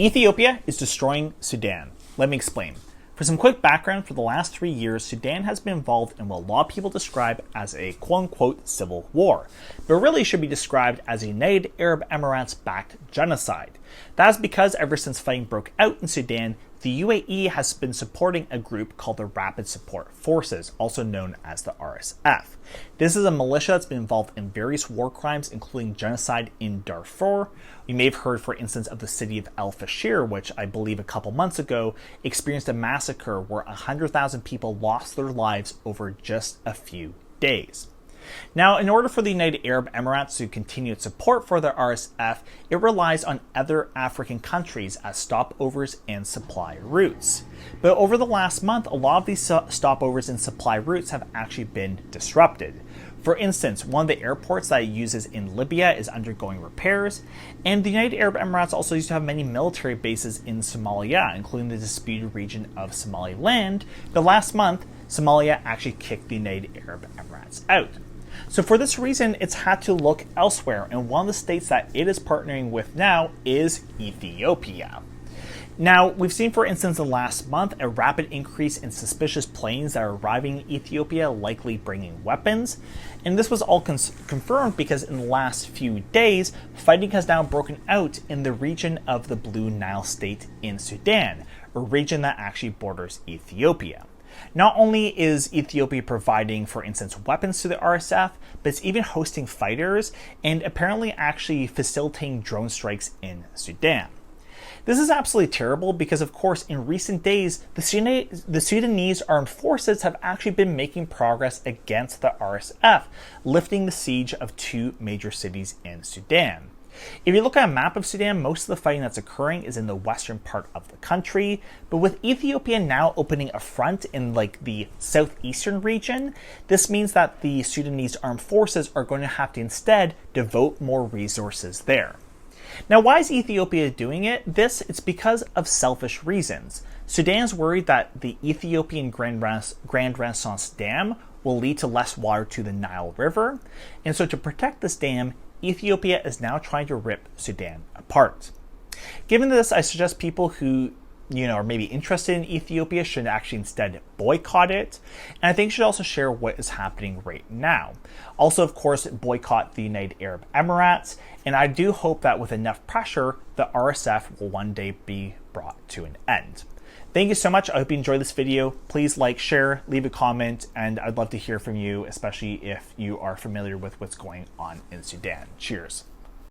Ethiopia is destroying Sudan. Let me explain. For some quick background, for the last 3 years, Sudan has been involved in what a lot of people describe as a quote-unquote civil war, but really should be described as a United Arab Emirates-backed genocide. That is because ever since fighting broke out in Sudan, the UAE has been supporting a group called the Rapid Support Forces, also known as the RSF. This is a militia that's been involved in various war crimes, including genocide in Darfur. You may have heard, for instance, of the city of El Fasher, which I believe a couple months ago experienced a massacre where 100,000 people lost their lives over just a few days. Now, in order for the United Arab Emirates to continue its support for the RSF, it relies on other African countries as stopovers and supply routes. But over the last month, a lot of these stopovers and supply routes have actually been disrupted. For instance, one of the airports that it uses in Libya is undergoing repairs, and the United Arab Emirates also used to have many military bases in Somalia, including the disputed region of Somaliland. But last month, Somalia actually kicked the United Arab Emirates out. So for this reason, it's had to look elsewhere, and one of the states that it is partnering with now is Ethiopia. Now, we've seen, for instance, in the last month, a rapid increase in suspicious planes that are arriving in Ethiopia, likely bringing weapons. And this was all confirmed because in the last few days, fighting has now broken out in the region of the Blue Nile State in Sudan, a region that actually borders Ethiopia. Not only is Ethiopia providing, for instance, weapons to the RSF, but it's even hosting fighters and apparently actually facilitating drone strikes in Sudan. This is absolutely terrible because, of course, in recent days, the Sudanese armed forces have actually been making progress against the RSF, lifting the siege of 2 major cities in Sudan. If you look at a map of Sudan, most of the fighting that's occurring is in the western part of the country, but with Ethiopia now opening a front in the southeastern region, this means that the Sudanese armed forces are going to have to instead devote more resources there. Now, why is Ethiopia doing it? It's because of selfish reasons. Sudan's worried that the Ethiopian Grand Renaissance Dam will lead to less water to the Nile River, and so to protect this dam, Ethiopia is now trying to rip Sudan apart. Given this, I suggest people who are maybe interested in Ethiopia should actually instead boycott it, and I think should also share what is happening right now. Also, of course, boycott the United Arab Emirates, and I do hope that with enough pressure, the RSF will one day be brought to an end. Thank you so much. I hope you enjoyed this video. Please like, share, leave a comment, and I'd love to hear from you, especially if you are familiar with what's going on in Sudan. Cheers.